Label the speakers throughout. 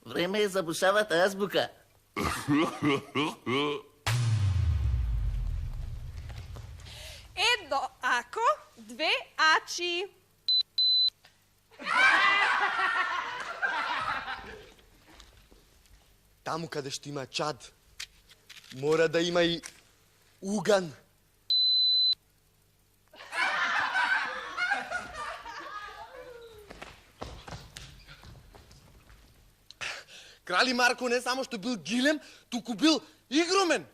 Speaker 1: Време е за бушавата азбука.
Speaker 2: Едно ако, две ачи.
Speaker 3: Таму каде што има чад, мора да има и уган. Крали Марко не само што бил гилем, туку бил игрумен.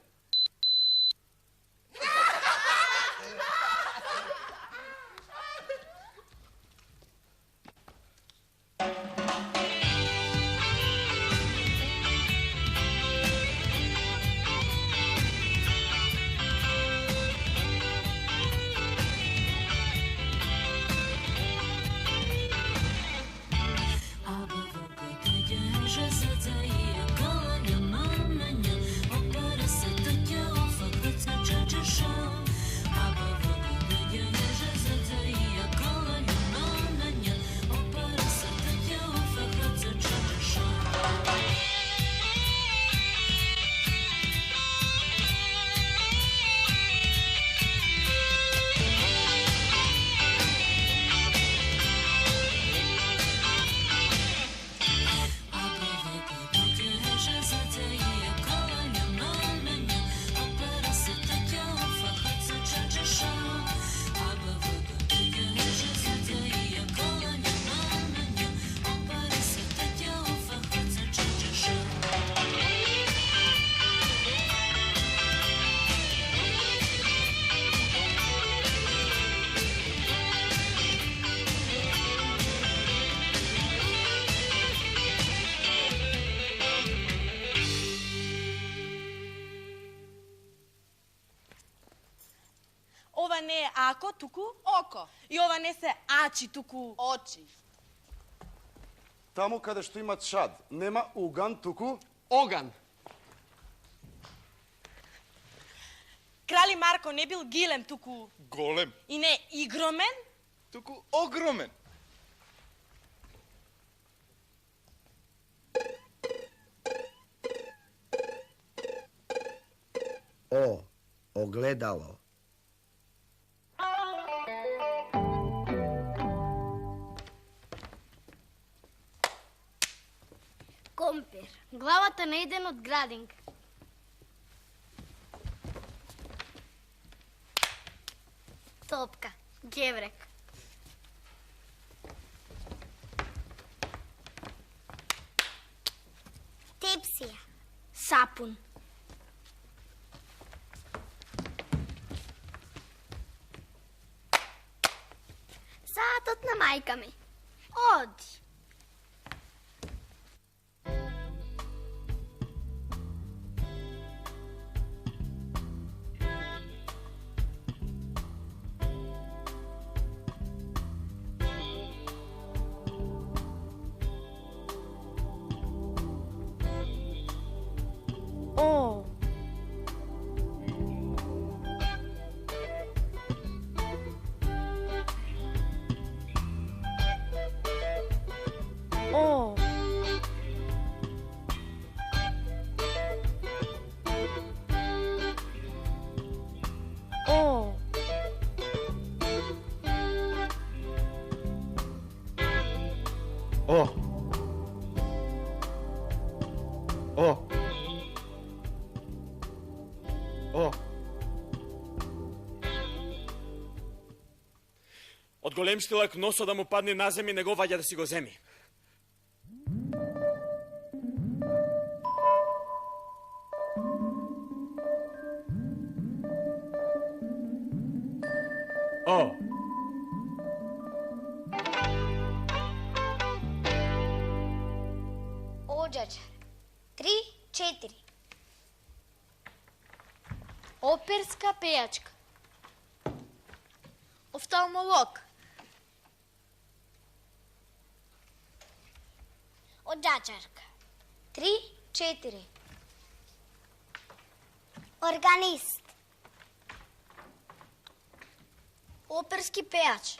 Speaker 2: Ова не е ако, туку око. И ова не се ачи, туку очи.
Speaker 4: Таму каде што има чад, нема уган, туку
Speaker 3: Оган.
Speaker 2: Крали Марко не бил гилем, туку
Speaker 4: голем,
Speaker 2: и не игромен.
Speaker 4: туку огромен.
Speaker 5: О, огледало.
Speaker 6: Компир. Главата на еден од градинг. Топка. Геврек. Тепсија. Сапун. Саатот на мајка ми. Оди.
Speaker 2: О. О. О.
Speaker 4: О. О. О.
Speaker 7: Од голем стилак носо да му падне на земја, не го ваѓа да си го земи. О.
Speaker 6: Оджаджар. 3-4. Оперска пејачка. Офталмолог. Оджаджарка. 3-4. Органист. Оперски пејач.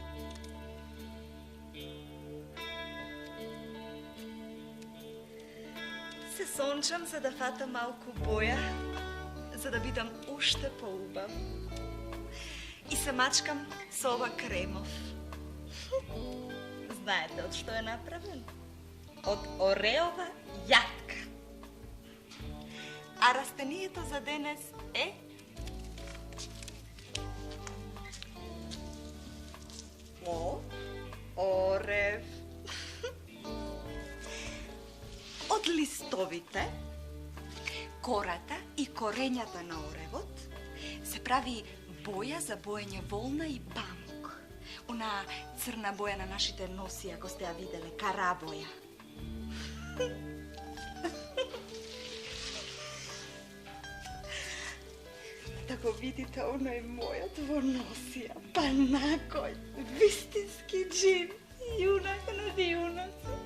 Speaker 8: сончам за да фатам малку боја, за да бидам уште поубав. И се мачкам со ова кремов. Знаете од што е направен? Од ореова јатка. А растението за денес е орев. Од листовите, кората и корењата на оревот се прави боја за боење волна и памук. Она црна боја на нашите носи, ако сте ја виделе, карабоја. Да го видите, оно е мојот во носија, па накој, вистински джин, јунак над јунаци.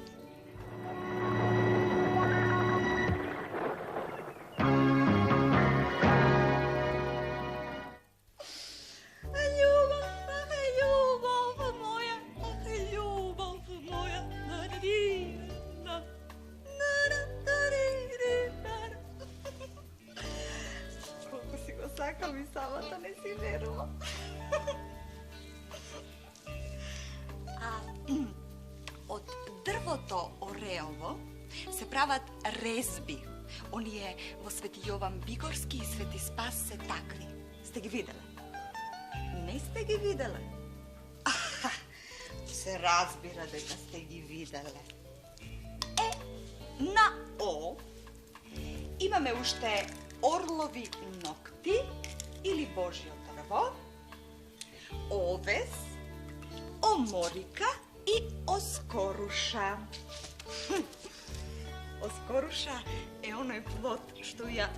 Speaker 8: Сакам и самата не си верува. Од дрвото ореово се прават резби. Оние во Свети Јован Бигорски и Свети Спас се такви. Сте ги виделе? Не сте ги виделе? Се разбира дека сте ги виделе. На О имаме уште орлови ногти или Божјо дрво, овес, оморика и оскоруша. Оскоруша е оној плод што ја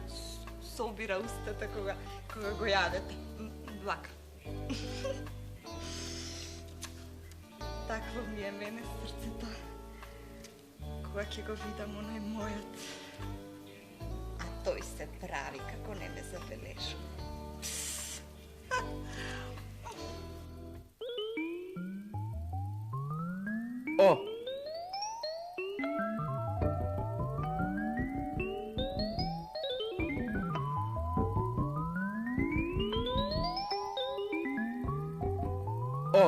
Speaker 8: собира устата кога го јадете. Вака. Такво ми е мене срцето кога ќе го видам оној мојот. Тој се прави како не ме забележува.
Speaker 5: О! О!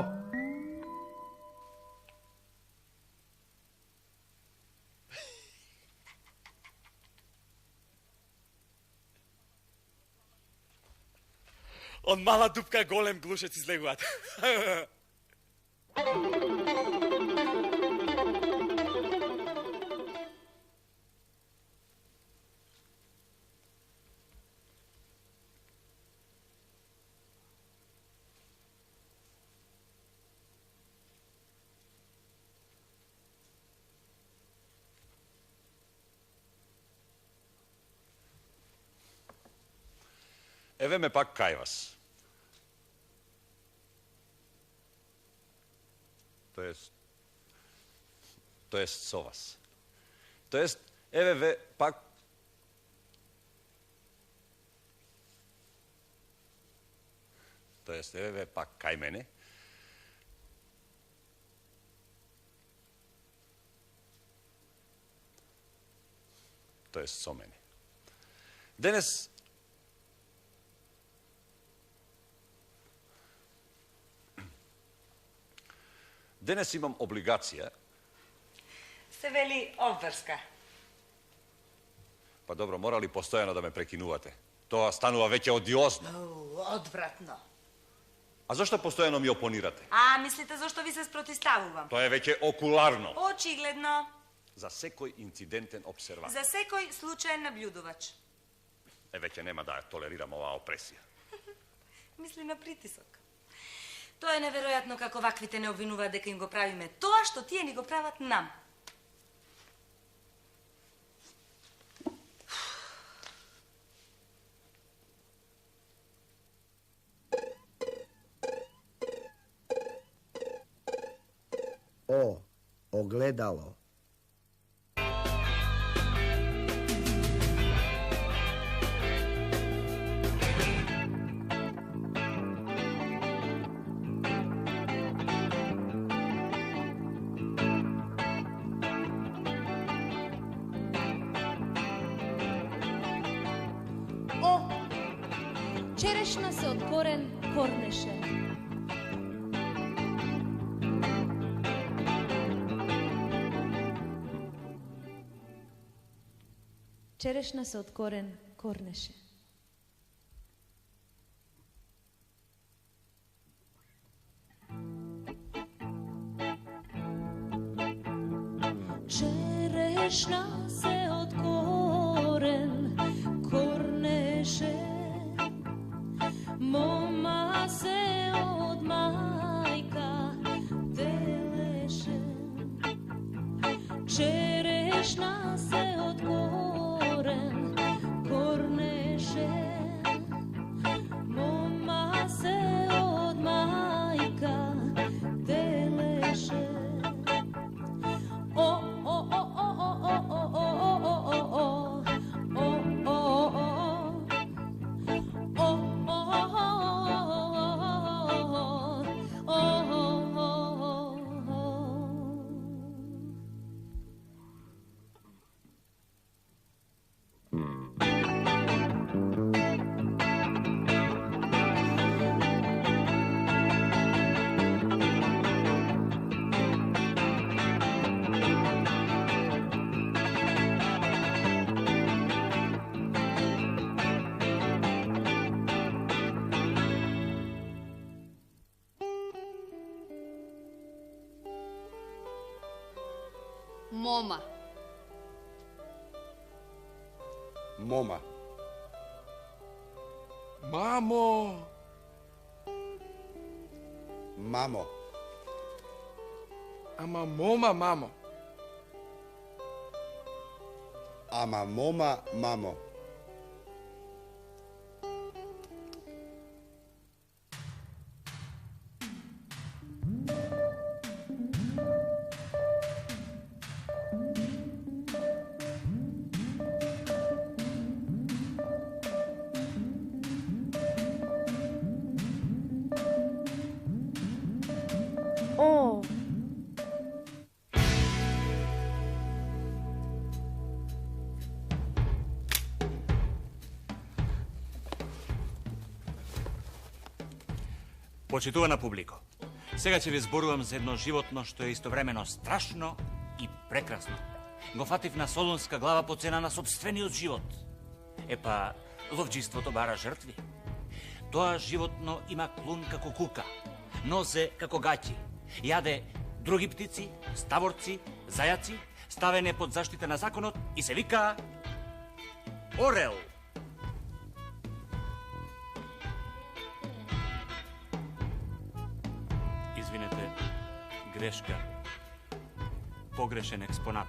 Speaker 7: Од мала дупка голем глушец излегуваат.
Speaker 9: Еве ме пак кај вас. Тоест со вас. Тоест, еве ве пак... Тоест, еве ве пак кај мене. Тоест, со мене. Денес имам облигација.
Speaker 8: Се вели обврска.
Speaker 9: Па добро, мора ли постојано да ме прекинувате? Тоа станува веќе одиозно.
Speaker 8: Одвратно.
Speaker 9: А зашто постојано ми опонирате?
Speaker 8: А, мислите зашто ви се спротиставувам?
Speaker 9: Тоа е веќе окуларно.
Speaker 8: Очигледно.
Speaker 9: За секој инцидентен обсерватор.
Speaker 8: За секој случаен наблюдувач.
Speaker 9: Веќе нема да толерирам оваа опресија.
Speaker 8: Мисли на притисок. Тоа е неверојатно како ваквите не обвинуваат дека им го правиме тоа што тие ни го прават нам.
Speaker 5: О, огледало.
Speaker 10: Черешна се од корен корнеше. Черешна се од корен корнеше. Черешна се од корен корнеше. Мома се од мајка делеше. Черешна се од корен корнеше. Мома се од мајка делеше.
Speaker 11: Мома.
Speaker 3: Мома. Мамо.
Speaker 4: Мамо.
Speaker 3: Ама мома, мамо.
Speaker 4: Ама мома, мамо.
Speaker 10: О.
Speaker 12: Почитувана публико, сега ќе ви зборувам за едно животно што е истовремено страшно и прекрасно. Го фатив на солунска глава по цена на собствениот живот. Епа, ловџиството бара жртви. Тоа животно има клун како кука, нозе како гаќи, јаде други птици, ставорци, зајаци, ставен е под заштита на законот и се вика орел. Извинете, грешка. Погрешен експонат.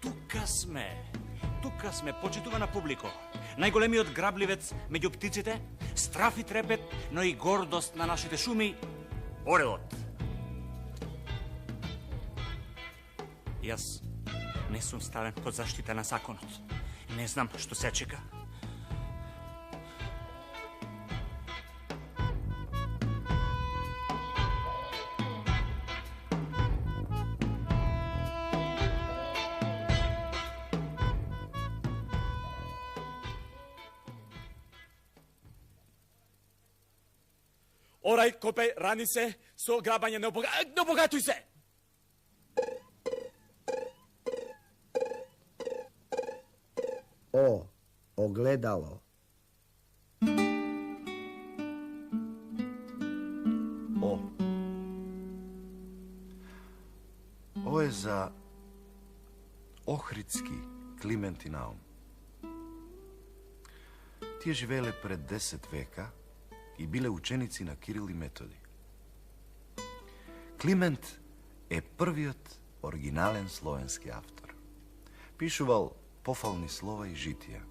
Speaker 12: Тука сме, почитувана публико. Најголемиот грабливец меѓу птиците, страф и трепет, но и гордост на нашите шуми, орелот. Јас не сум ставен под заштита на законот. Не знам што се чека.
Speaker 7: Орај, копе, рани се, со грабање не обогатуј се!
Speaker 5: О, огледало.
Speaker 4: О. Ovo je za Ohridski Klimenti naum. Tije živele pred 10 veka i bile učenici na Kiril i Metodi. Kliment je prviot originalen slovenski avtor. Pišuval pofalni slova i žitija.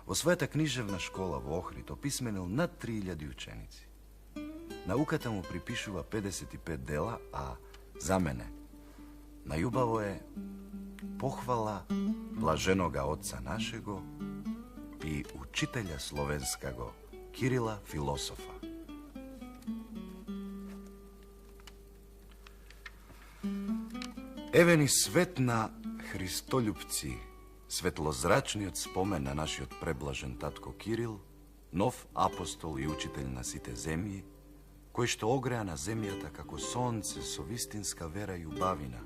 Speaker 4: Во својата книжевна школа во Охрид описменил над 3000 ученици. Науката му припишува 55 дела, а за мене најубаво е похвала блаженога отца нашего и учителја словенскаго Кирила философа. Еве ни свет на христољупци светлозрачниот спомен на нашиот преблажен татко Кирил, нов апостол и учитель на сите земји, кој што огреа на земјата како сонце со вистинска вера и убавина,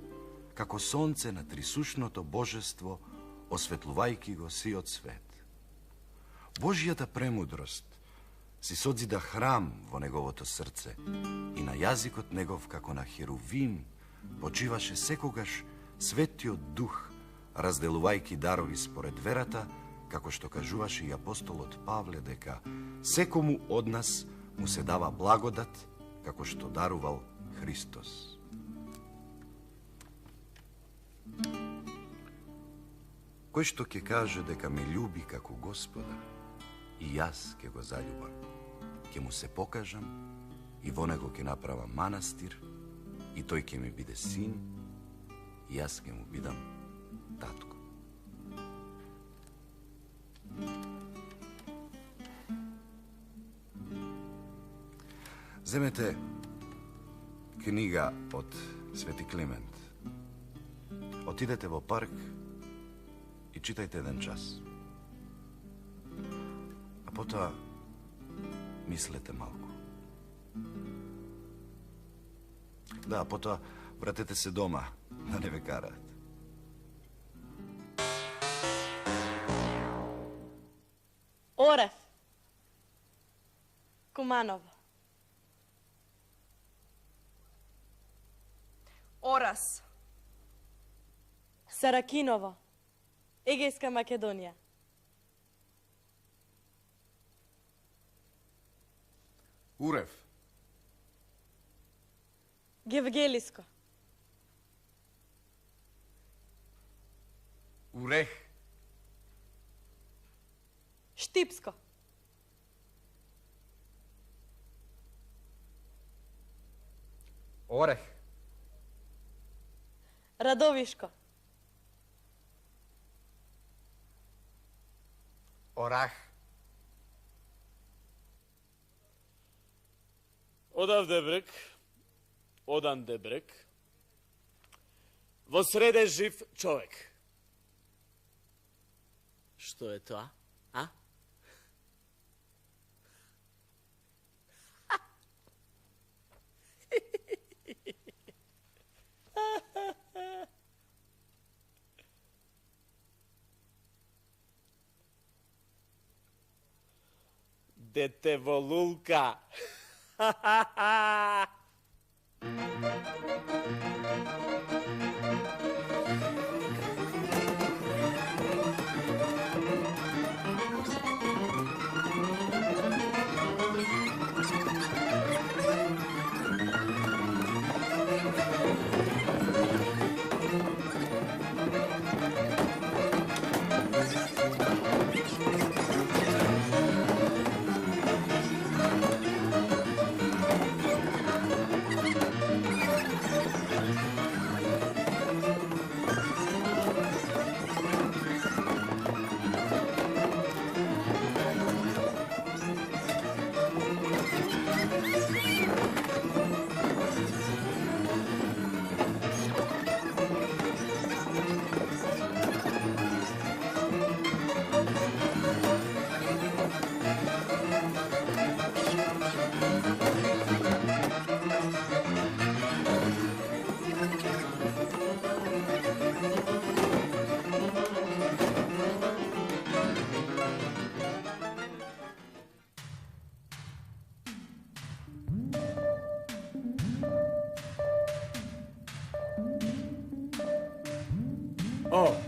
Speaker 4: како сонце на трисушното божество, осветлувајки го сиот свет. Божјата премудрост си созида храм во неговото срце и на јазикот негов како на херувим почиваше секогаш светиот дух, разделувајки дарови според верата, како што кажуваше и апостолот Павле дека секому од нас му се дава благодат, како што дарувал Христос. Кој што ќе каже дека ме љуби како Господа, и јас ќе го заљубам, ќе му се покажам и во него ќе направам манастир, и тој ќе ми биде син, и јас ќе му бидам татко. Земете книга од Свети Климент. Отидете во парк и читајте еден час. А потоа мислете малку. Да, потоа вратете се дома, да не ве караат.
Speaker 2: Орев. Куманово.
Speaker 11: Орас.
Speaker 2: Саракиново. Егејска Македонија.
Speaker 3: Урев.
Speaker 2: Гевгелиско.
Speaker 3: Урех.
Speaker 2: Штипско.
Speaker 3: Орех.
Speaker 2: Радовишко.
Speaker 3: Орах.
Speaker 7: Одавде брег, оданде брег, во среде жив човек.
Speaker 1: Што е тоа, а?
Speaker 7: Дете во лулка. О!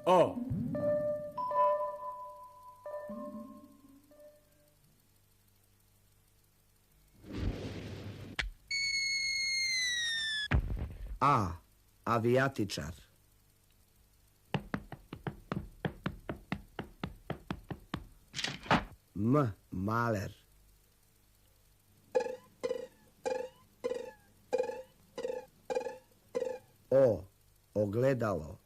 Speaker 7: О!
Speaker 5: A. Avijatičar. M. Maler. O. Ogledalo.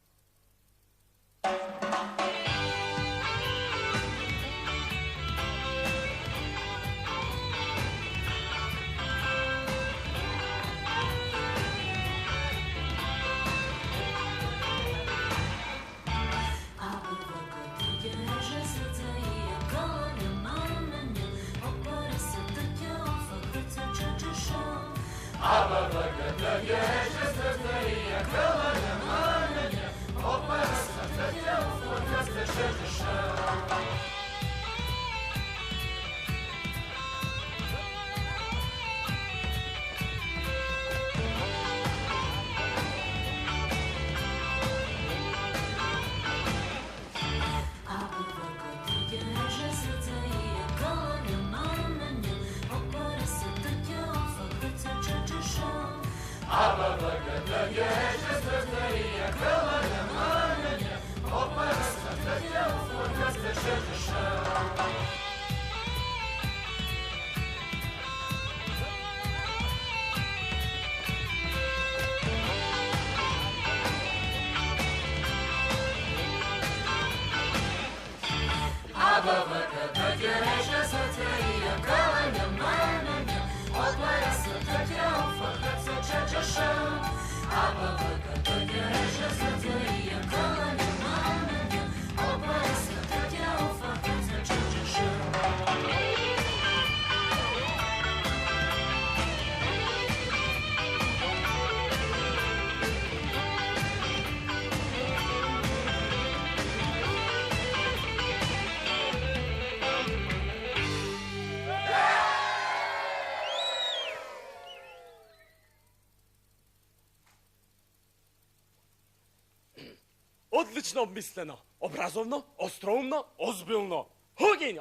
Speaker 7: Одлично обмислено, образовно, остроумно, озбилно. Хугин!